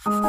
Hello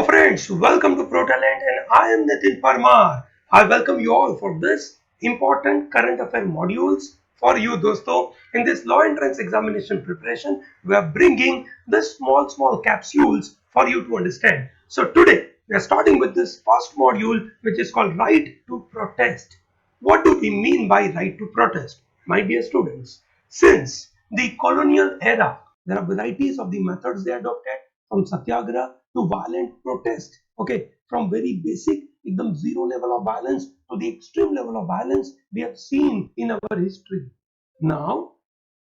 friends, welcome to ProTalent and I am Nitin Parmar. I welcome you all for this important current affair modules for you dosto. In this law entrance examination preparation, we are bringing the small capsules for you to understand. So today we are starting with this first module which is called right to protest. What do we mean by right to protest? My dear students, since the colonial era, there are varieties of the methods they adopted from satyagraha to violent protest. Okay, from very basic, ekdam zero level of violence to the extreme level of violence we have seen in our history. Now,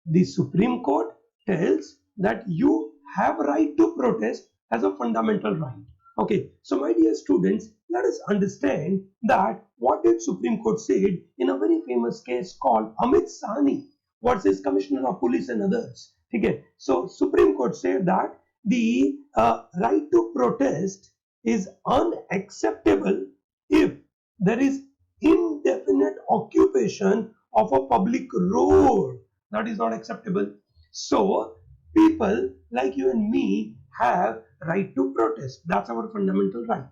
the Supreme Court tells that you have right to protest as a fundamental right. Okay, so my dear students, let us understand that what did Supreme Court said in a very famous case called Amit Sanghi versus Commissioner of Police and others. Okay, so Supreme Court said that the right to protest is unacceptable if there is indefinite occupation of a public road. That is not acceptable. So people like you and me have right to protest. That's our fundamental right.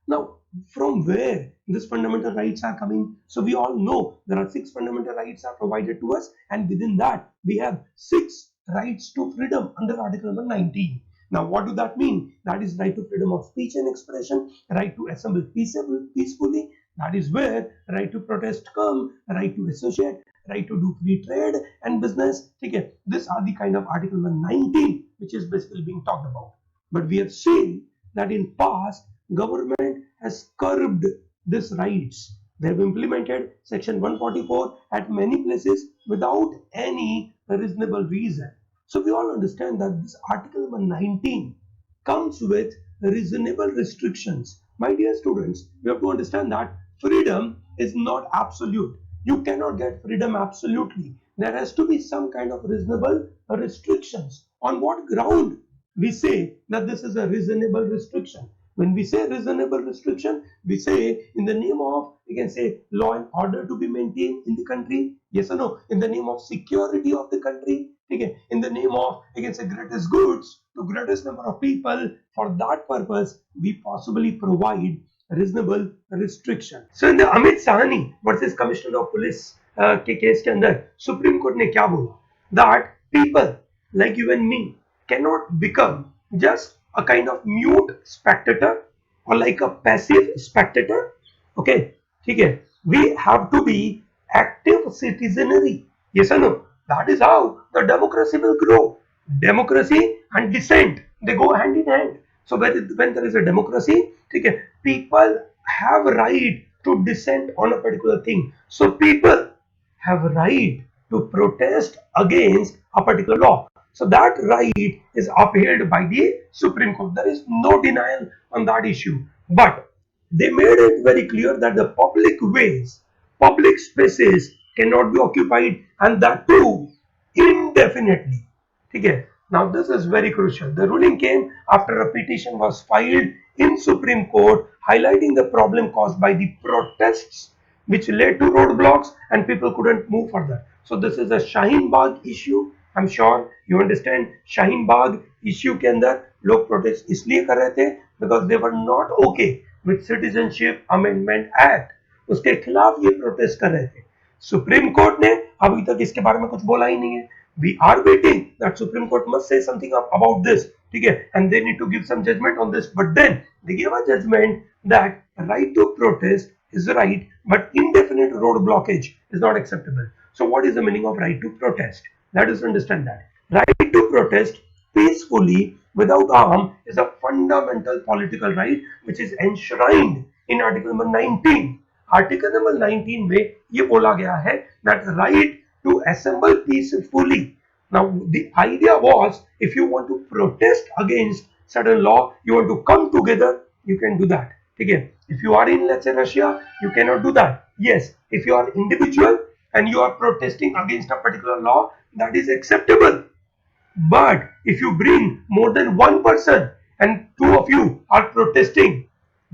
Now, from where these fundamental rights are coming? So we all know there are 6 fundamental rights are provided to us, and within that we have 6 rights to freedom under Article number 19. Now, what do that mean? That is right to freedom of speech and expression, right to assemble peacefully. That is where right to protest come, right to associate, right to do free trade and business. Okay, these are the kind of Article number 19 which is basically being talked about. But we have seen that in past government has curbed these rights. They have implemented Section 144 at many places without any reasonable reason. So we all understand that this Article number 19 comes with reasonable restrictions. My dear students, we have to understand that freedom is not absolute. You cannot get freedom absolutely. There has to be some kind of reasonable restrictions. On what ground we say that this is a reasonable restriction? When we say reasonable restriction, we say in the name of, you can say, law and order to be maintained in the country. Yes or no? In the name of security of the country. Okay. In the name of, you can say, greatest goods to greatest number of people. For that purpose, we possibly provide reasonable restriction. So in the Amit Sahani versus Commissioner of Police के case के अंदर supreme court ने क्या बोला? That people like you and me cannot become just a kind of mute spectator or like a passive spectator. Okay, ठीक है? We have to be active citizenry. Yes or no? That is how the democracy will grow. Democracy and dissent, they go hand in hand. So when there is a democracy, okay, people have right to dissent on a particular thing. So people have right to protest against a particular law. So that right is upheld by the Supreme Court. There is no denial on that issue. But they made it very clear that the public ways, public spaces cannot be occupied, and that too indefinitely. Okay. Now this is very crucial. The ruling came after a petition was filed in Supreme Court highlighting the problem caused by the protests which led to roadblocks and people couldn't move further. So this is a Shaheen Bagh issue. I'm sure you understand. Shaheen Bagh issue के अंदर लोग protest इसलिए कर रहे थे because they were not okay with Citizenship Amendment Act. उसके खिलाफ ये protest कर रहे थे. सुप्रीम कोर्ट ने अभी तक इसके बारे में कुछ बोला ही नहीं है. We are waiting that Supreme Court must say something about this. ठीक है, and they need to give some judgment on this. But then they gave a judgment that right to protest is right, but indefinite road blockage is not acceptable. So what is the meaning of right to protest? Let us understand that. Right to protest peacefully without harm is a fundamental political right which is enshrined in Article number 19. Article number 19 में ये बोला गया है that right to assemble peacefully. Now the idea was if you want to protest against certain law, you want to come together, you can do that. Okay. If you are in, let's say, Russia, you cannot do that. Yes, if you are individual and you are protesting against a particular law, that is acceptable. But if you bring more than one person and two of you are protesting,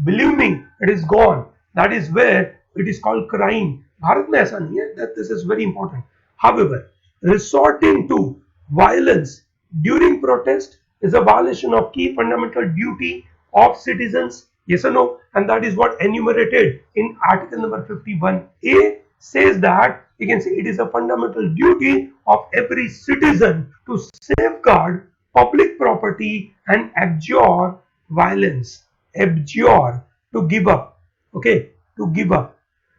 believe me, it is gone. That is where it is called crime. Bharat में ऐसा नहीं है. That this is very important. However, resorting to violence during protest is a violation of key fundamental duty of citizens. Yes or no? And that is what enumerated in article number 51A says that you can say it is a fundamental duty of every citizen to safeguard public property and abjure violence. Abjure, to give up. Okay, to give up.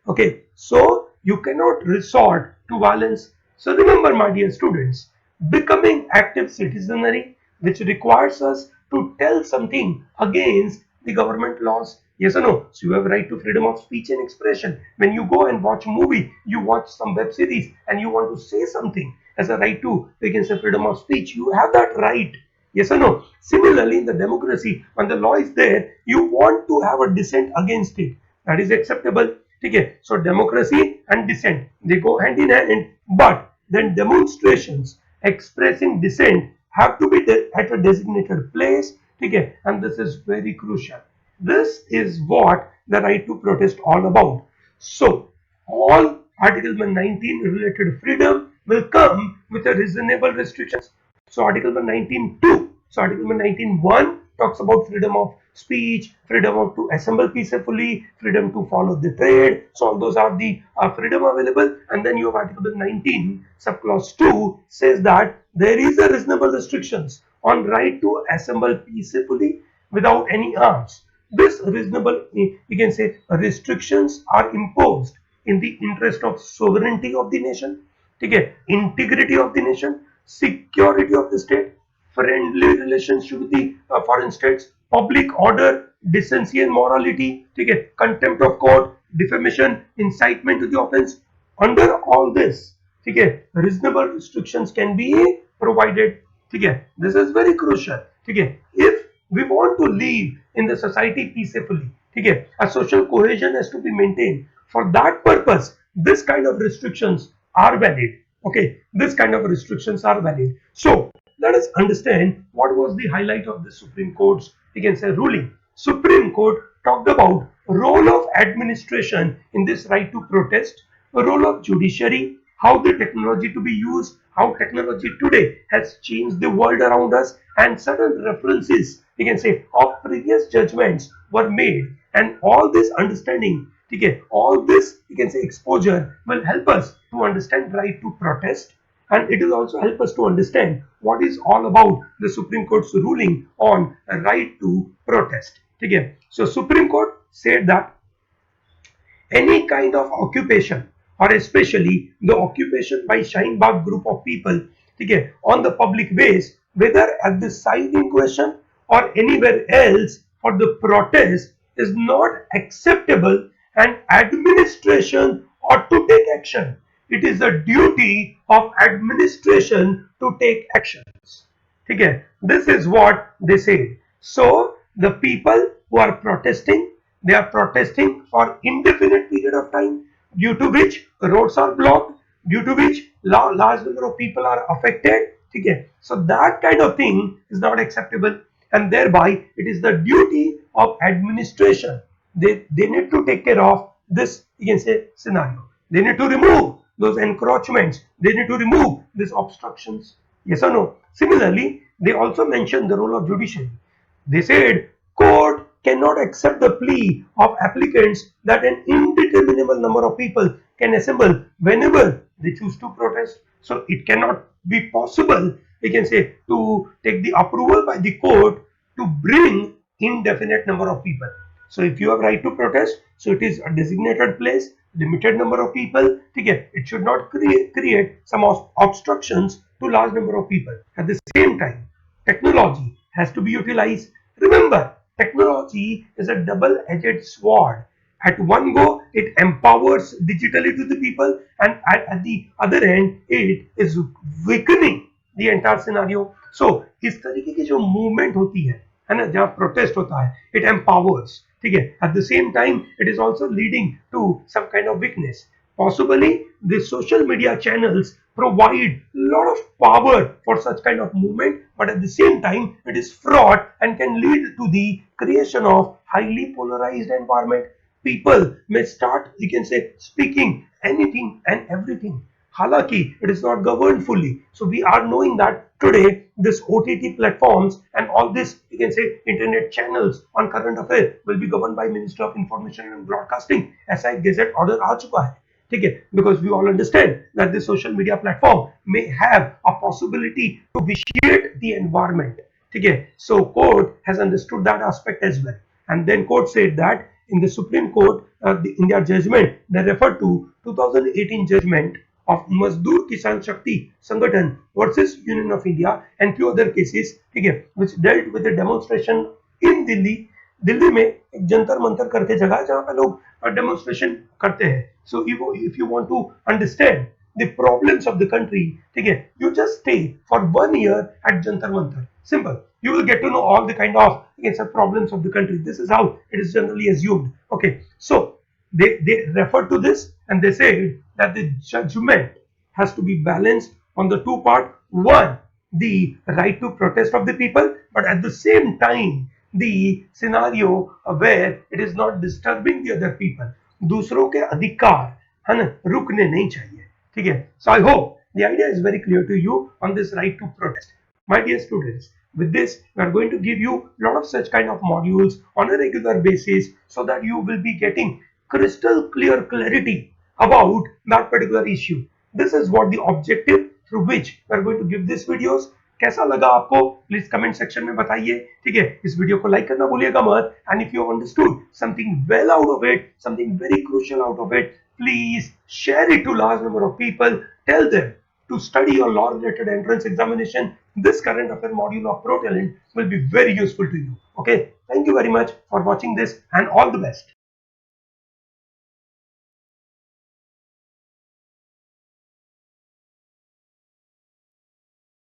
Okay, so you cannot resort to violence. So remember, my dear students, becoming active citizenry, which requires us to tell something against the government laws. Yes or no? So you have right to freedom of speech and expression. When you go and watch a movie, you watch some web series and you want to say something as a right to, we can say, freedom of speech. You have that right. Yes or no? Similarly, in the democracy, when the law is there, you want to have a dissent against it. That is acceptable. Okay, so democracy and dissent, they go hand in hand, but then demonstrations expressing dissent have to be at a designated place. Okay, and this is very crucial. This is what the right to protest all about. So all article 19 related freedom will come with a reasonable restrictions. So article 19.2, so article 19.1 talks about freedom of speech, freedom of to assemble peacefully, freedom to follow the trade. So all those are the freedom available. And then you have article 19 subclause 2 says that there is a reasonable restrictions on right to assemble peacefully without any arms. This reasonable, we can say, restrictions are imposed in the interest of sovereignty of the nation, okay, integrity of the nation, security of the state, friendly relations with the foreign states, public order, decency and morality, okay, contempt of court, defamation, incitement to the offense. Under all this, okay, reasonable restrictions can be provided. Okay, this is very crucial. Okay, if we want to live in the society peacefully, okay, a social cohesion has to be maintained. For that purpose, this kind of restrictions are valid. Okay, this kind of restrictions are valid. So let us understand what was the highlight of the Supreme Court's, we can say, ruling. Supreme Court talked about role of administration in this right to protest, role of judiciary, how the technology to be used, how technology today has changed the world around us, and certain references, we can say, of previous judgments were made. And all this understanding, okay, all this, we can say, exposure will help us to understand right to protest, and it will also help us to understand what is all about the Supreme Court's ruling on right to protest. Okay, so Supreme Court said that any kind of occupation, or especially the occupation by Shine Bagh group of people, okay, on the public ways, whether at the site in question or anywhere else for the protest, is not acceptable, and administration ought to take action. It is the duty of administration to take actions. Okay, this is what they say. So the people who are protesting, they are protesting for indefinite period of time, due to which roads are blocked, due to which large number of people are affected. Okay, so that kind of thing is not acceptable, and thereby it is the duty of administration. They need to take care of this, you can say, scenario. They need to remove those encroachments. They need to remove these obstructions. Yes or no? Similarly, they also mentioned the role of judiciary. They said court cannot accept the plea of applicants that an indeterminable number of people can assemble whenever they choose to protest. So it cannot be possible, we can say, to take the approval by the court to bring indefinite number of people. So if you have right to protest, so it is a designated place, limited number of people. Okay, it should not create some obstructions to large number of people. At the same time, technology has to be utilized. Remember, technology is a double-edged sword. At one go, it empowers digitally to the people, and at the other end, it is weakening the entire scenario. So इस तरीके की जो movement होती है ना, जहाँ protest होता है, it empowers. ठीक है, at the same time it is also leading to some kind of weakness. Possibly the social media channels provide a lot of power for such kind of movement, but at the same time it is fraught and can lead to the creation of highly polarized environment. People may start, you can say, speaking anything and everything. Halaki, it is not governed fully. So we are knowing that today this OTT platforms and all this, you can say, internet channels on current affairs will be governed by Ministry of Information and Broadcasting. ऐसा एक gazette order आ चुका है. ठीक है, because we all understand that the social media platform may have a possibility to vitiate the environment. ठीक है, so court has understood that aspect as well, and then court said that in the Supreme Court, in their judgment, they referred to 2018 judgment of Mazdoor Kisan Shakti Sangathan versus Union of India and few other cases, ठीक है, which dealt with the demonstration in Delhi. Delhi में एक जंतर मंतर करके जगह है जहां पे लोग डेमोन्स्ट्रेशन करते हैं. So if you want to understand the problems of the country, ठीक है, you just stay for 1 year at Jantar Mantar. Simple. You will get to know all the kind of, you can say, problems of the country. This is how it is generally assumed. Okay, so they refer to this and they say that the judgment has to be balanced on the two part. One, the right to protest of the people, but at the same time the scenario where it is not disturbing the other people. दूसरों के अधिकार है ना रुकने नहीं चाहिए. ठीक है. So I hope the idea is very clear to you on this right to protest. My dear students, with this we are going to give you a lot of such kind of modules on a regular basis so that you will be getting crystal clear clarity about that particular issue. This is what the objective through which we are going to give these videos. कैसा लगा आपको please comment section में बताइए. ठीक है, इस video को like करना भूलिएगा मत. And if you understood something well out of it, something very crucial out of it, please share it to large number of people. Tell them to study your law related entrance examination. This current affair module of Pro Talent will be very useful to you. Okay, thank you very much for watching this and all the best.